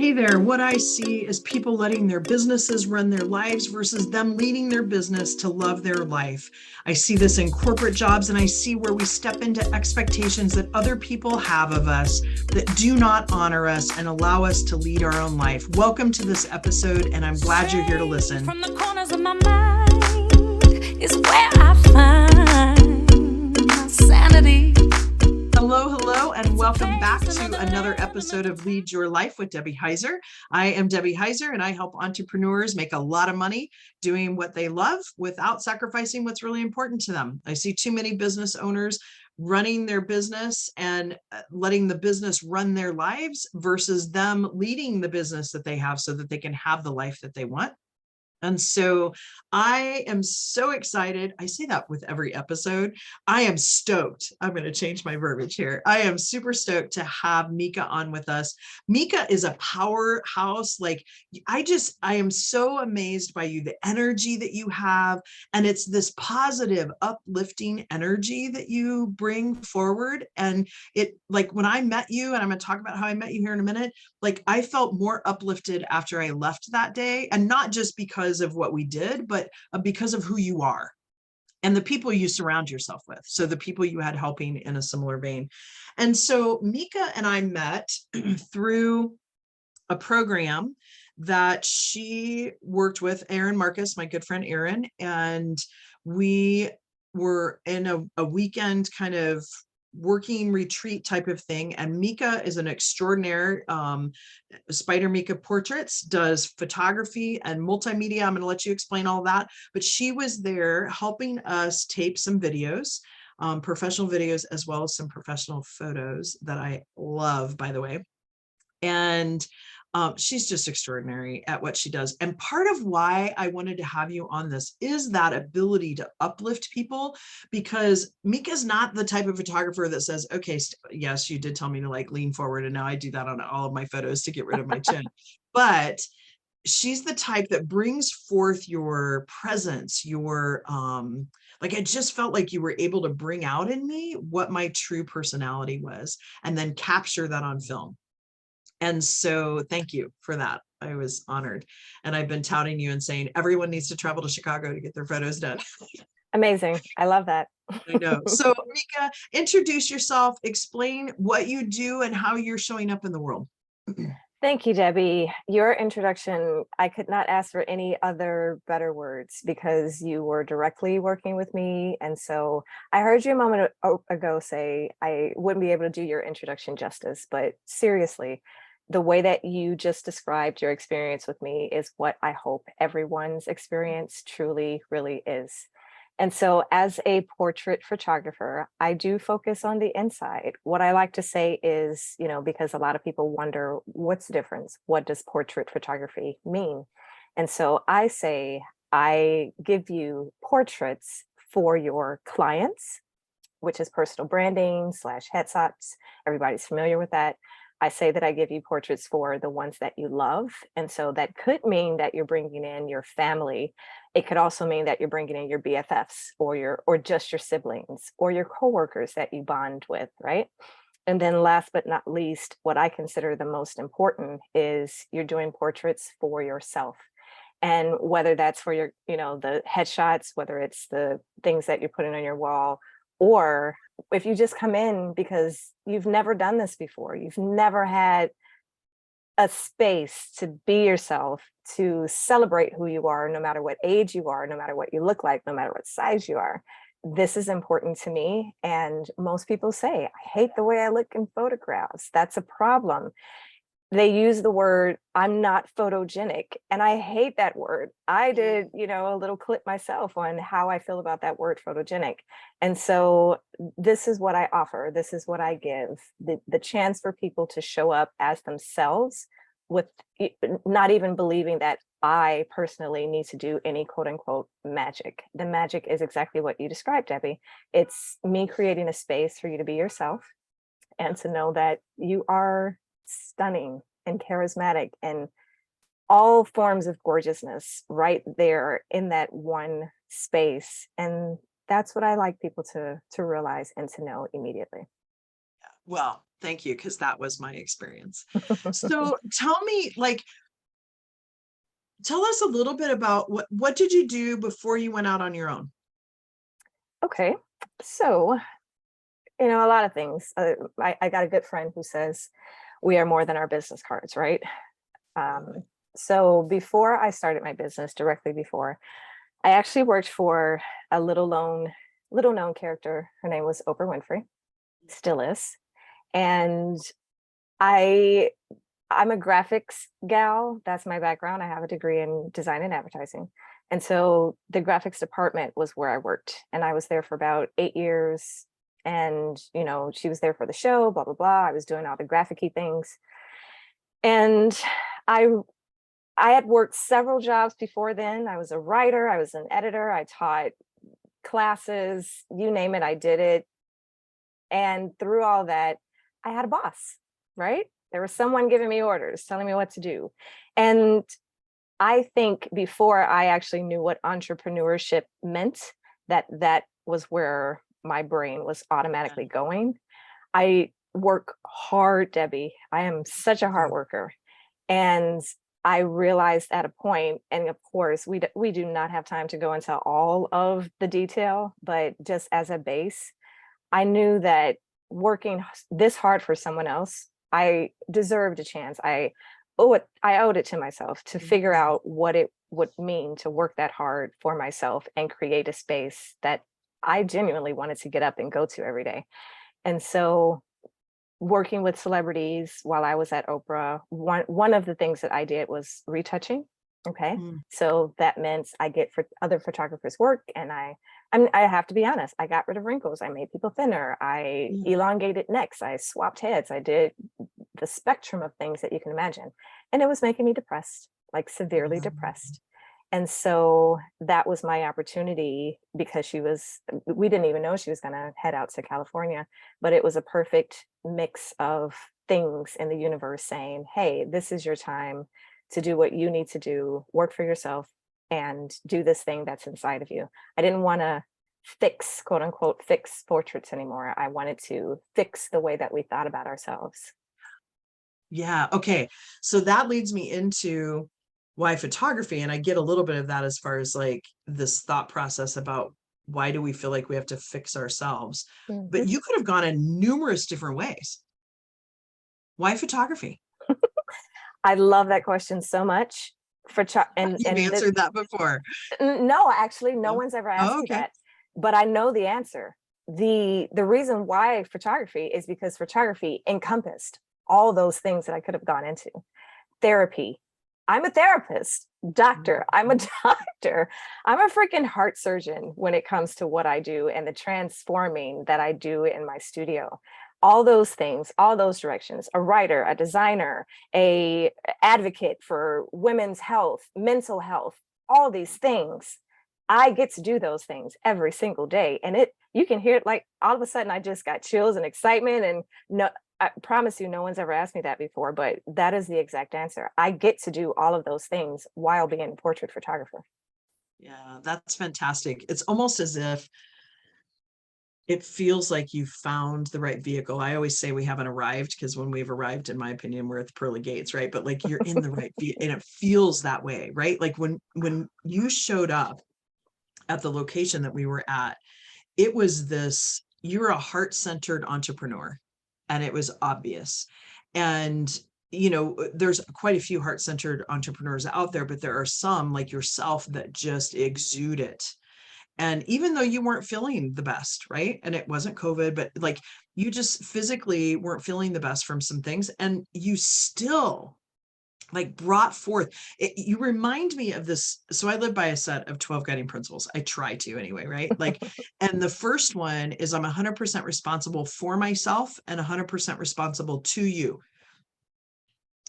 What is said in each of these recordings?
Hey there, what I see is people letting their businesses run their lives versus them leading their business to love their life. I see this in corporate jobs, and I see where we step into expectations that other people have of us that do not honor us and allow us to lead our own life. Welcome to this episode, and I'm glad you're here to listen. From the corners of my mind is where I find my sanity. Hello, and welcome back to another episode of Lead Your Life with Debbie Heiser. I am Debbie Heiser, and I help entrepreneurs make a lot of money doing what they love without sacrificing what's really important to them. I see too many business owners running their business and letting the business run their lives versus them leading the business that they have so that they can have the life that they want. And so I am so excited. I say that with every episode. I am stoked. I'm going to change my verbiage here. I am super stoked to have Meka on with us. Meka is a powerhouse. I am so amazed by you, the energy that you have. And it's this positive, uplifting energy that you bring forward. And it, like when I met you, and I'm going to talk about how I met you here in a minute, I felt more uplifted after I left that day, and not just because of what we did, but because of who you are and the people you surround yourself with. So the people you had helping in a similar vein. And so Meka and I met through a program that she worked with, Aaron Marcus, my good friend Aaron, and we were in a weekend kind of working retreat type of thing. And Meka is an extraordinary SpiderMeka Portraits, does photography and multimedia. I'm going to let you explain all that, but she was there helping us tape some videos, professional videos, as well as some professional photos that I love, by the way. And she's just extraordinary at what she does. And part of why I wanted to have you on this is that ability to uplift people, because Meka's not the type of photographer that says, okay, yes, you did tell me to lean forward, and now I do that on all of my photos to get rid of my chin. But she's the type that brings forth your presence, your I just felt like you were able to bring out in me what my true personality was and then capture that on film. And so thank you for that. I was honored. And I've been touting you and saying everyone needs to travel to Chicago to get their photos done. Amazing. I love that. I know. So Meka, introduce yourself, explain what you do and how you're showing up in the world. Thank you, Debbie. Your introduction, I could not ask for any other better words, because you were directly working with me. And so I heard you a moment ago say I wouldn't be able to do your introduction justice, but seriously, the way that you just described your experience with me is what I hope everyone's experience truly, really is. And so as a portrait photographer, I do focus on the inside. What I like to say is, because a lot of people wonder, what's the difference? What does portrait photography mean? And so I say, I give you portraits for your clients, which is personal branding / headshots. Everybody's familiar with that. I say that I give you portraits for the ones that you love. And so that could mean that you're bringing in your family. It could also mean that you're bringing in your BFFs or just your siblings or your coworkers that you bond with, right? And then last but not least, what I consider the most important is you're doing portraits for yourself. And whether that's for your, the headshots, whether it's the things that you're putting on your wall, or if you just come in because you've never done this before, you've never had a space to be yourself, to celebrate who you are, no matter what age you are, no matter what you look like, no matter what size you are. This is important to me. And most people say, I hate the way I look in photographs. That's a problem. They use the word, I'm not photogenic. And I hate that word. I did, a little clip myself on how I feel about that word photogenic. And so this is what I offer. This is what I give, the chance for people to show up as themselves with not even believing that I personally need to do any quote unquote magic. The magic is exactly what you described, Debbie. It's me creating a space for you to be yourself and to know that you are stunning and charismatic and all forms of gorgeousness right there in that one space. And that's what I like people to realize and to know immediately. Well, thank you, because that was my experience. So tell me, like, tell us a little bit about what did you do before you went out on your own? Okay. So, a lot of things. I got a good friend who says we are more than our business cards, right? Um, so before I started my business, directly before, I actually worked for a little known character. Her name was Oprah Winfrey, still is. And I I'm a graphics gal. That's my background. I have a degree in design and advertising. And so the graphics department was where I worked. And I was there for about 8 years. And, she was there for the show, blah, blah, blah. I was doing all the graphic-y things. And I I had worked several jobs before then. I was a writer, I was an editor, I taught classes, you name it, I did it. And through all that, I had a boss, right? There was someone giving me orders, telling me what to do. And I think before I actually knew what entrepreneurship meant, that was where my brain was automatically going. I work hard, Debbie. I am such a hard worker. And I realized at a point, and of course, we do not have time to go into all of the detail, but just as a base, I knew that working this hard for someone else, I deserved a chance. I owed it to myself to figure out what it would mean to work that hard for myself and create a space that I genuinely wanted to get up and go to every day. And so working with celebrities while I was at Oprah, one of the things that I did was retouching. Okay. So that meant I get for other photographers' work, and I have to be honest, I got rid of wrinkles, I made people thinner, I elongated necks, I swapped heads, I did the spectrum of things that you can imagine. And it was making me depressed, like severely depressed. And so that was my opportunity, because we didn't even know she was going to head out to California, but it was a perfect mix of things in the universe saying, hey, this is your time to do what you need to do, work for yourself, and do this thing that's inside of you. I didn't want to fix, quote unquote, fix portraits anymore. I wanted to fix the way that we thought about ourselves. Yeah. Okay. So that leads me into why photography. And I get a little bit of that as far as like this thought process about why do we feel like we have to fix ourselves? But you could have gone in numerous different ways. Why photography? I love that question so much. You've answered that before. No, actually, no one's ever asked me that, but I know the answer. The reason why photography is because photography encompassed all those things that I could have gone into. Therapy. I'm a therapist, doctor. I'm a doctor. I'm a freaking heart surgeon when it comes to what I do and the transforming that I do in my studio. All those things, all those directions, a writer, a designer, a advocate for women's health, mental health, all these things. I get to do those things every single day. And you can hear it, like all of a sudden I just got chills and excitement. And no, I promise you, no one's ever asked me that before, but that is the exact answer. I get to do all of those things while being a portrait photographer. Yeah, that's fantastic. It's almost as if it feels like you found the right vehicle. I always say we haven't arrived, because when we've arrived, in my opinion, we're at the pearly gates, right? But like you're in the right vehicle, and it feels that way, right? Like when you showed up at the location that we were at, it was you're a heart-centered entrepreneur, and it was obvious. And there's quite a few heart-centered entrepreneurs out there, but there are some like yourself that just exude it. And even though you weren't feeling the best, right? And it wasn't COVID, but like you just physically weren't feeling the best from some things, and you still like brought forth you remind me of this. So I live by a set of 12 guiding principles. I try to anyway, right? Like, and the first one is I'm 100% responsible for myself and 100% responsible to you.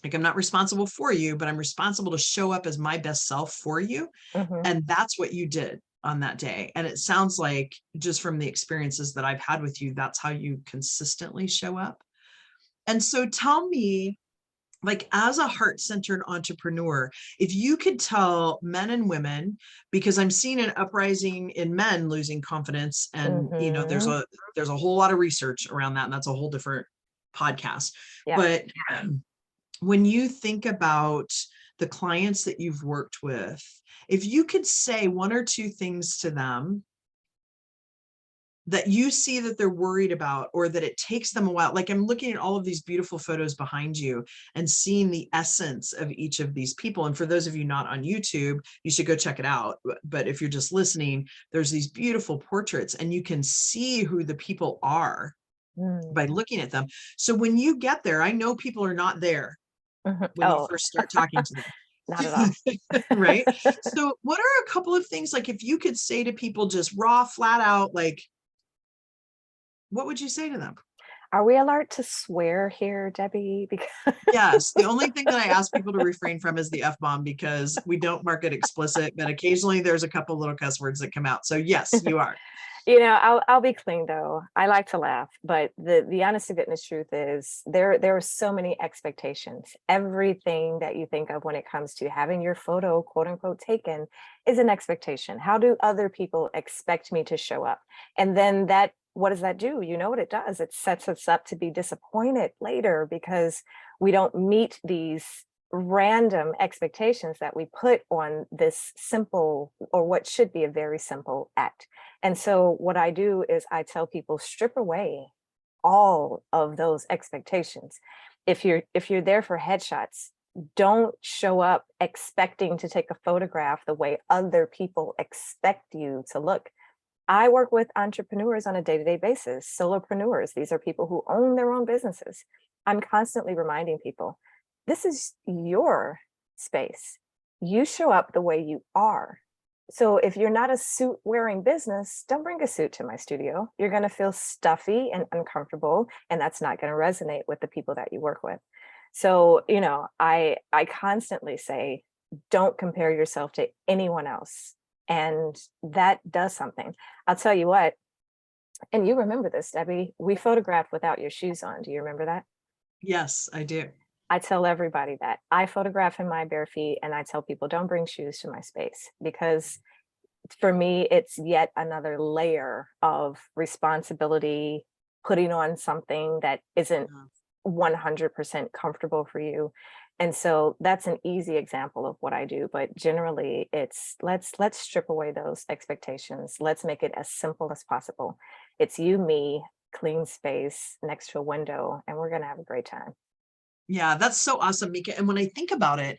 Like I'm not responsible for you, but I'm responsible to show up as my best self for you. And that's what you did on that day. And it sounds like, just from the experiences that I've had with you, that's how you consistently show up. And so tell me, like, as a heart-centered entrepreneur, if you could tell men and women, because I'm seeing an uprising in men losing confidence, and there's a whole lot of research around that, and that's a whole different podcast. Yeah. But when you think about the clients that you've worked with, if you could say one or two things to them that you see that they're worried about, or that it takes them a while. Like, I'm looking at all of these beautiful photos behind you and seeing the essence of each of these people. And for those of you not on YouTube, you should go check it out. But if you're just listening, there's these beautiful portraits and you can see who the people are by looking at them. So when you get there, I know people are not there when you first start talking to them. Not at all. Right. So what are a couple of things, like if you could say to people just raw, flat out, like, what would you say to them? Are we allowed to swear here, Debbie? Because Yes. The only thing that I ask people to refrain from is the F-bomb, because we don't mark it explicit, but occasionally there's a couple little cuss words that come out. So yes, you are. you know, I'll be clean though. I like to laugh, but the honest to goodness truth is there are so many expectations. Everything that you think of when it comes to having your photo, quote unquote, taken is an expectation. How do other people expect me to show up? And then what does that do? You know what it does? It sets us up to be disappointed later because we don't meet these random expectations that we put on this simple, or what should be a very simple act. And so what I do is I tell people, strip away all of those expectations. If you're there for headshots, don't show up expecting to take a photograph the way other people expect you to look. I work with entrepreneurs on a day-to-day basis, solopreneurs. These are people who own their own businesses. I'm constantly reminding people, this is your space. You show up the way you are. So if you're not a suit wearing business, don't bring a suit to my studio. You're going to feel stuffy and uncomfortable, and that's not going to resonate with the people that you work with. So, you know, I constantly say, don't compare yourself to anyone else. And that does something. I'll tell you what, and you remember this, Debbie, we photographed without your shoes on. Do you remember that? Yes, I do. I tell everybody that. I photograph in my bare feet, and I tell people, don't bring shoes to my space, because for me, it's yet another layer of responsibility, putting on something that isn't 100% comfortable for you. And so that's an easy example of what I do. But generally, it's let's strip away those expectations. Let's make it as simple as possible. It's you, me, clean space next to a window, and we're going to have a great time. Yeah, that's so awesome, Meka. And when I think about it,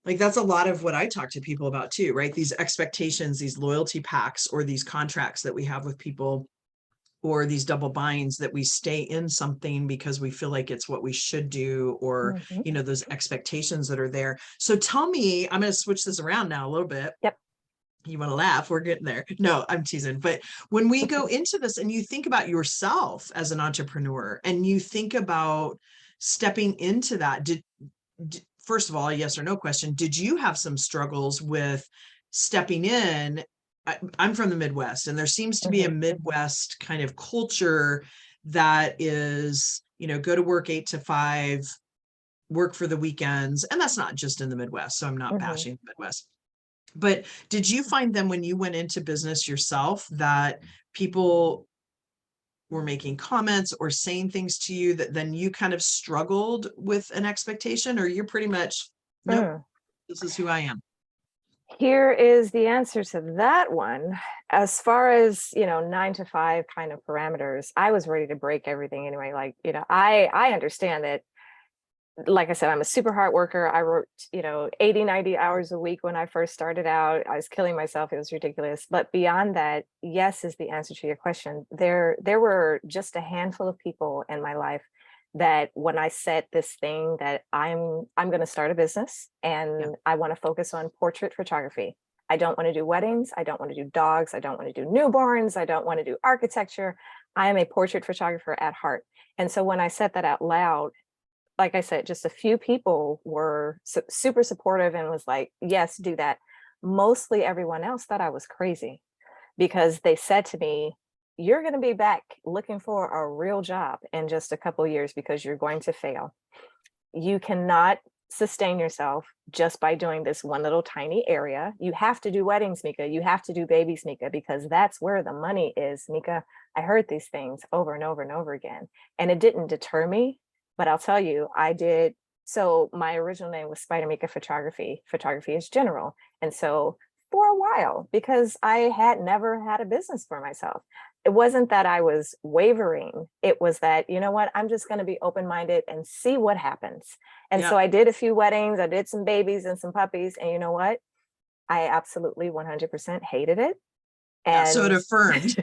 like, that's a lot of what I talk to people about too, right? These expectations, these loyalty packs, or these contracts that we have with people, or these double binds that we stay in something because we feel like it's what we should do, or, you know, those expectations that are there. So tell me, I'm going to switch this around now a little bit. Yep. You want to laugh? We're getting there. No, I'm teasing. But when we go into this and you think about yourself as an entrepreneur, and you think about stepping into that, first of all, a yes or no question, did you have some struggles with stepping in? I'm from the Midwest, and there seems to be a Midwest kind of culture that is, you know, go to work 8 to 5, work for the weekends. And that's not just in the Midwest. So I'm not bashing the Midwest. But did you find then when you went into business yourself that people were making comments or saying things to you that then you kind of struggled with an expectation, or you're pretty much, nope, this is who I am? Here is the answer to that one. As far as, you know, 9 to 5 kind of parameters, I was ready to break everything anyway. Like, you know, I understand that, like I said, I'm a super hard worker. I wrote, you know, 80, 90 hours a week when I first started out. I was killing myself. It was ridiculous. But beyond that, yes is the answer to your question. There were just a handful of people in my life that when I said this thing that I'm going to start a business, and I want to focus on portrait photography. I don't want to do weddings. I don't want to do dogs. I don't want to do newborns. I don't want to do architecture. I am a portrait photographer at heart. And so when I said that out loud, like I said, just a few people were super supportive and was like, yes, do that. Mostly everyone else thought I was crazy, because they said to me, you're going to be back looking for a real job in just a couple of years because you're going to fail. You cannot sustain yourself just by doing this one little tiny area. You have to do weddings, Meka. You have to do babies, Meka, because that's where the money is, Meka. I heard these things over and over and over again, and it didn't deter me. But I'll tell you, I did. So my original name was SpiderMeka Photography. Photography is general. And so for a while, because I had never had a business for myself, it wasn't that I was wavering. It was that, you know what, I'm just going to be open-minded and see what happens. And Yeah. so I did a few weddings, I did some babies and some puppies. And you know what? I absolutely 100% hated it. Yeah, so it And affirmed.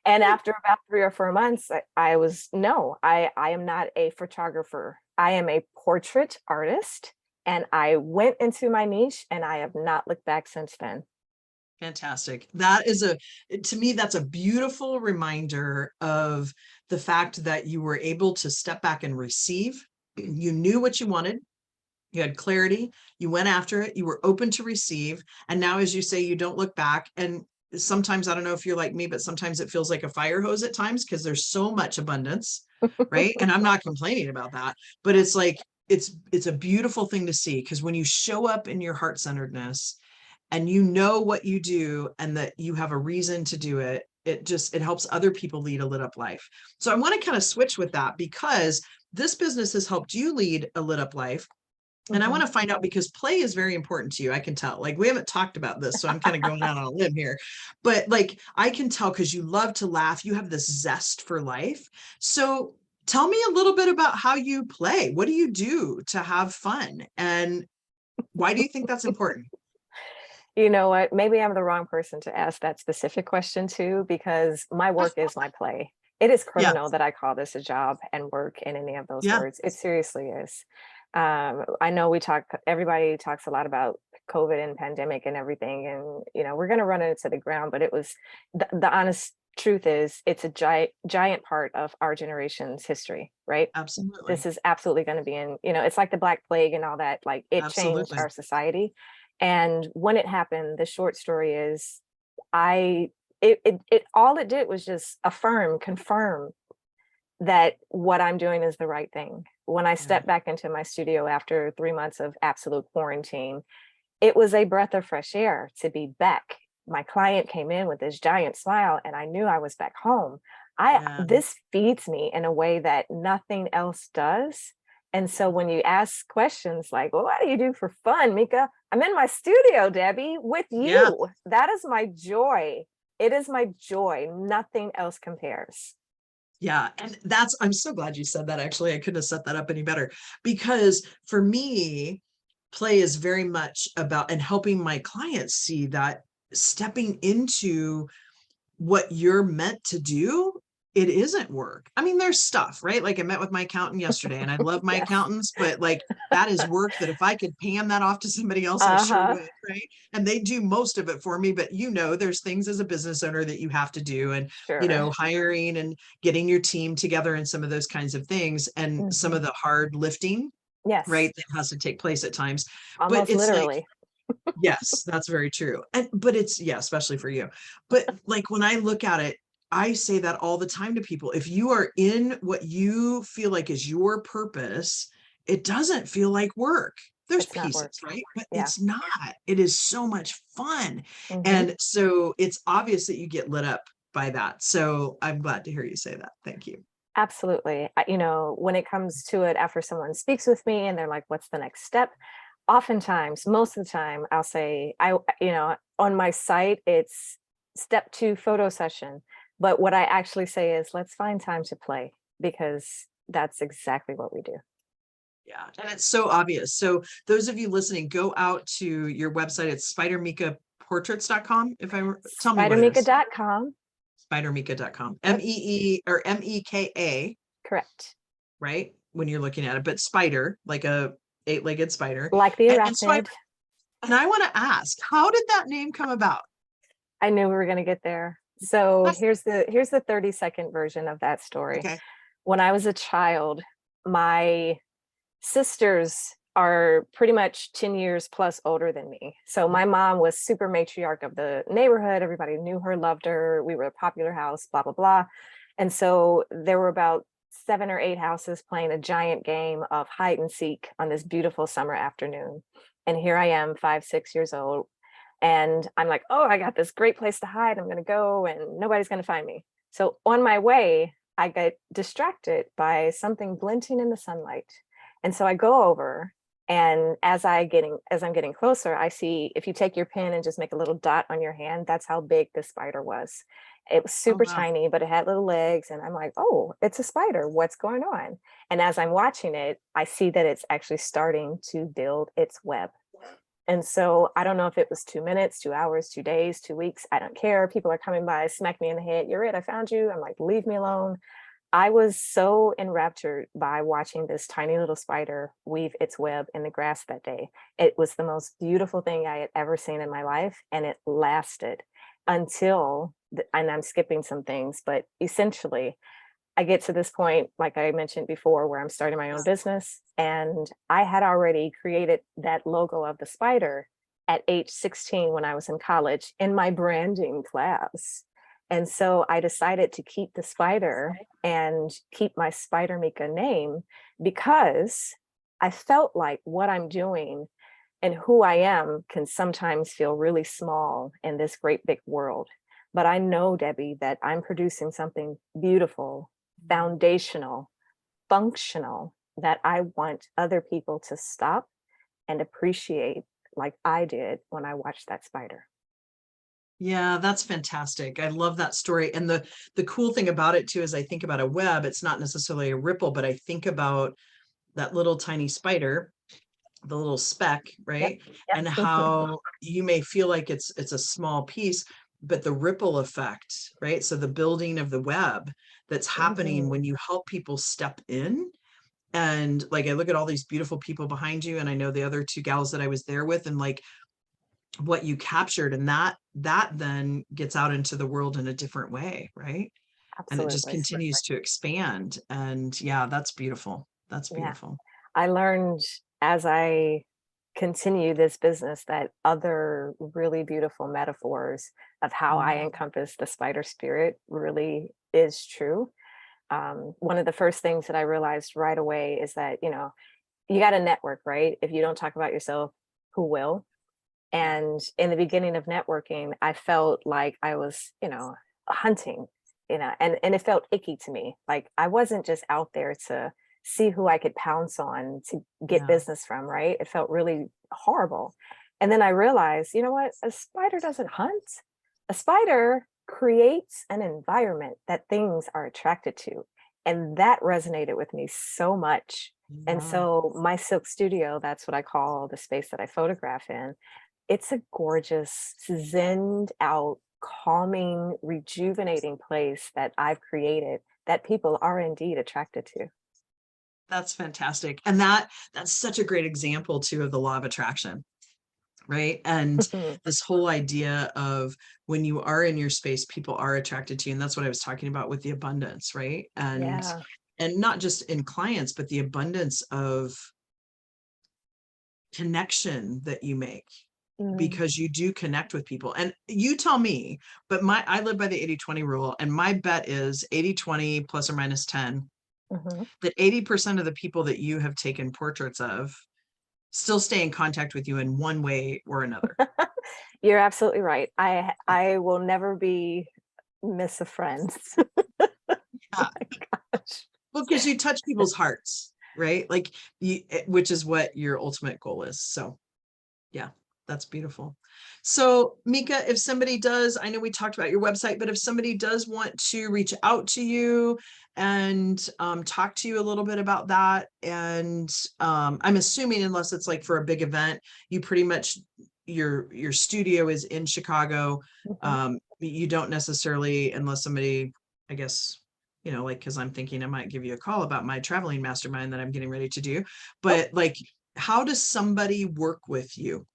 and after about 3 or 4 months, I was, no, I am not a photographer. I am a portrait artist. And I went into my niche and I have not looked back since then. Fantastic. That is to me, that's a beautiful reminder of the fact that you were able to step back and receive. You knew what you wanted. You had clarity. You went after it. You were open to receive. And now, as you say, you don't look back. And sometimes, I don't know if you're like me, but sometimes it feels like a fire hose at times because there's so much abundance, right? And I'm not complaining about that, but it's like, it's a beautiful thing to see, because when you show up in your heart-centeredness and you know what you do and that you have a reason to do it, it helps other people lead a lit up life. So I want to kind of switch with that, because this business has helped you lead a lit up life. And I want to find out, because play is very important to you. I can tell, like, we haven't talked about this, so I'm kind of going out on a limb here, but like, I can tell because you love to laugh. You have this zest for life. So tell me a little bit about how you play. What do you do to have fun? And why do you think that's important? You know what? Maybe I'm the wrong person to ask that specific question to, because my work is my play. It is Yeah. criminal that I call this a job and work in any of those Yeah. words. It seriously is. I know everybody talks a lot about COVID and pandemic and everything, and you know, we're going to run it to the ground, but it was the honest truth is it's a giant part of our generation's history, right? Absolutely. This is absolutely going to be in, you know, it's like the Black Plague and all that, like it changed Absolutely. our society. And when it happened, the short story is all it did was just confirm that what I'm doing is the right thing. When I stepped back into my studio after 3 months of absolute quarantine, it was a breath of fresh air to be back. My client came in with this giant smile and I knew I was back home. This feeds me in a way that nothing else does. And so when you ask questions like, well, what do you do for fun, Meka? I'm in my studio, Debbie, with you. Yeah. That is my joy. It is my joy. Nothing else compares. Yeah. And I'm so glad you said that. Actually, I couldn't have set that up any better, because for me, play is very much about, and helping my clients see that stepping into what you're meant to do, it isn't work. I mean, there's stuff, right? Like I met with my accountant yesterday and I love my Yes. accountants, but like that is work that if I could hand that off to somebody else, I sure would, right? And they do most of it for me, but you know, there's things as a business owner that you have to do, and Sure. you know, hiring and getting your team together and some of those kinds of things, and some of the hard lifting, Yes. right, that has to take place at times. Almost but it's literally. like, yes, that's very true. But it's, yeah, especially for you. But like when I look at it, I say that all the time to people. If you are in what you feel like is your purpose, it doesn't feel like work. There's It's not work. pieces, right? But Yeah. it's not. It is so much fun. Mhm. And so it's obvious that you get lit up by that. So I'm glad to hear you say that. Thank you. Absolutely. You know, when it comes to it, after someone speaks with me and they're like, what's the next step? Oftentimes, most of the time, I'll say, on my site, it's step 2 photo session. But what I actually say is, let's find time to play, because that's exactly what we do. Yeah, and it's so obvious. So those of you listening, go out to your website. It's SpiderMekaPortraits.com. If I tell me what it is. SpiderMeka.com. SpiderMeka.com. Yep. MEE or MEKA. Correct. Right? When you're looking at it, but spider, like a 8-legged spider. Like the And arachnid. and I want to ask, how did that name come about? I knew we were going to get there. So here's the 30-second version of that story. Okay. When I was a child, my sisters are pretty much 10 years plus older than me. So my mom was super matriarch of the neighborhood. Everybody knew her, loved her. We were a popular house, blah, blah, blah. And so there were about 7 or 8 houses playing a giant game of hide and seek on this beautiful summer afternoon. And here I am, 5, 6 years old. And I'm like, oh, I got this great place to hide. I'm going to go and nobody's going to find me. So on my way, I get distracted by something glinting in the sunlight. And so I go over, and as I'm getting closer, I see, if you take your pen and just make a little dot on your hand, that's how big the spider was. It was Oh, super wow. tiny, but it had little legs. And I'm like, oh, it's a spider. What's going on? And as I'm watching it, I see that it's actually starting to build its web. And so I don't know if it was 2 minutes, 2 hours, 2 days, 2 weeks. I don't care. People are coming by, smack me in the head. You're it. I found you. I'm like, leave me alone. I was so enraptured by watching this tiny little spider weave its web in the grass that day. It was the most beautiful thing I had ever seen in my life. And it lasted until, and I'm skipping some things, but essentially, I get to this point, like I mentioned before, where I'm starting my own business. And I had already created that logo of the spider at age 16 when I was in college in my branding class. And so I decided to keep the spider and keep my SpiderMeka name, because I felt like what I'm doing and who I am can sometimes feel really small in this great big world. But I know, Debbie, that I'm producing something beautiful, foundational, functional, that I want other people to stop and appreciate like I did when I watched that spider. Yeah, that's fantastic. I love that story. And the cool thing about it too is I think about a web, it's not necessarily a ripple, but I think about that little tiny spider, the little speck, right? Yep. And how you may feel like it's a small piece, but the ripple effect, right? So the building of the web that's happening when you help people step in. And like I look at all these beautiful people behind you, and I know the other 2 gals that I was there with, and like what you captured, and that then gets out into the world in a different way, right? And it just Absolutely. continues to expand. And yeah, that's beautiful. That's Yeah. beautiful. I learned as I continue this business that other really beautiful metaphors of how I encompass the spider spirit really is true. One of the first things that I realized right away is that, you know, you got to network, right? If you don't talk about yourself, who will? And in the beginning of networking, I felt like I was, you know, hunting, you know, and it felt icky to me. Like I wasn't just out there to see who I could pounce on to get Yeah. business from, right? It felt really horrible. And then I realized, you know what? A spider doesn't hunt. A spider creates an environment that things are attracted to. And that resonated with me so much. And Yeah. so my silk studio, that's what I call the space that I photograph in. It's a gorgeous, zenned out, calming, rejuvenating place that I've created that people are indeed attracted to. That's fantastic. And that's such a great example too of the law of attraction, right? And this whole idea of when you are in your space, people are attracted to you. And that's what I was talking about with the abundance, right? Yeah. And not just in clients, but the abundance of connection that you make, because you do connect with people. And you tell me, but I live by the 80-20 rule, and my bet is 80-20 plus or minus 10, that 80% of the people that you have taken portraits of still stay in contact with you in one way or another. You're absolutely right. I will never be miss a friend. Yeah. Gosh. Well, because you touch people's hearts, right? Like which is what your ultimate goal is. So yeah, that's beautiful. So Meka, if somebody does, I know we talked about your website, but if somebody does want to reach out to you and talk to you a little bit about that, and I'm assuming unless it's like for a big event, you pretty much, your studio is in Chicago. You don't necessarily, unless somebody, I guess, you know, like, because I'm thinking I might give you a call about my traveling mastermind that I'm getting ready to do, but like, how does somebody work with you?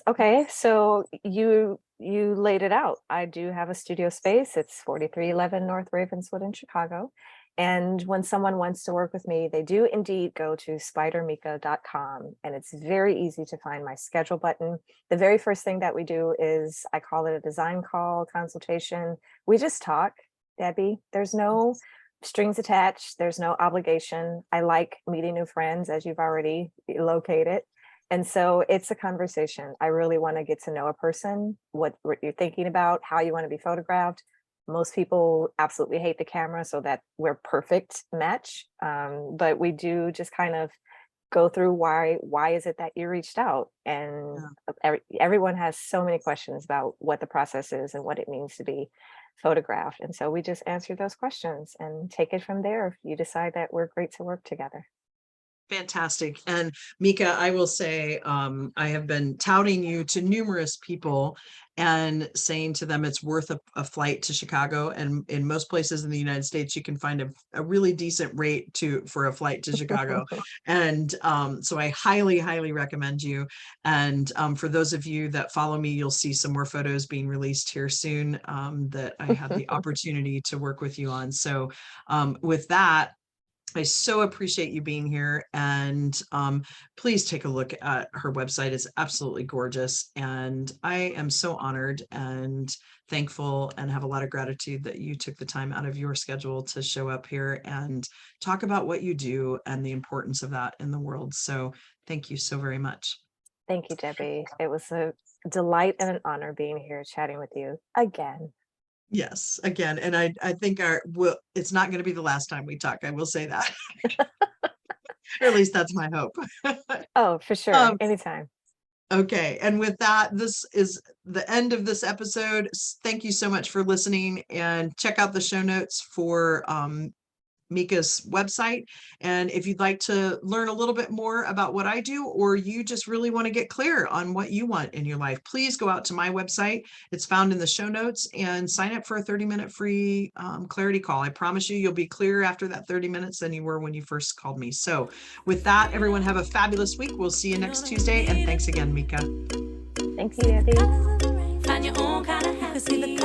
Okay, so you laid it out. I do have a studio space. It's 4311 North Ravenswood in Chicago. And when someone wants to work with me, they do indeed go to spidermeka.com, and it's very easy to find my schedule button. The very first thing that we do is, I call it a design call consultation. We just talk Debbie. There's no strings attached. There's no obligation. I like meeting new friends, as you've already located. And so it's a conversation. I really want to get to know a person, what you're thinking about, how you want to be photographed. Most people absolutely hate the camera, so that we're perfect match. But we do just kind of go through why is it that you reached out? And everyone has so many questions about what the process is and what it means to be photographed. And so we just answer those questions and take it from there if you decide that we're great to work together. Fantastic. And Meka, I will say, I have been touting you to numerous people and saying to them it's worth a flight to Chicago. And in most places in the United States, you can find a really decent rate for a flight to Chicago. And so I highly, highly recommend you. And for those of you that follow me, you'll see some more photos being released here soon that I had the opportunity to work with you on. So with that, I so appreciate you being here, and please take a look at her website. It's absolutely gorgeous, and I am so honored and thankful and have a lot of gratitude that you took the time out of your schedule to show up here and talk about what you do and the importance of that in the world. So thank you so very much. Thank you, Debbie. It was a delight and an honor being here chatting with you again. Yes, again, and I think it's not going to be the last time we talk. I will say that. Or at least that's my hope. Oh, for sure. Anytime. Okay. And with that, this is the end of this episode. Thank you so much for listening, and check out the show notes for Meka's website. And if you'd like to learn a little bit more about what I do, or you just really want to get clear on what you want in your life, please go out to my website. It's found in the show notes, and sign up for a 30-minute free clarity call. I promise you'll be clearer after that 30 minutes than you were when you first called me. So with that, everyone have a fabulous week. We'll see you next Tuesday. And thanks again, Meka. Thank you, Debbie. Find your own kind of happy.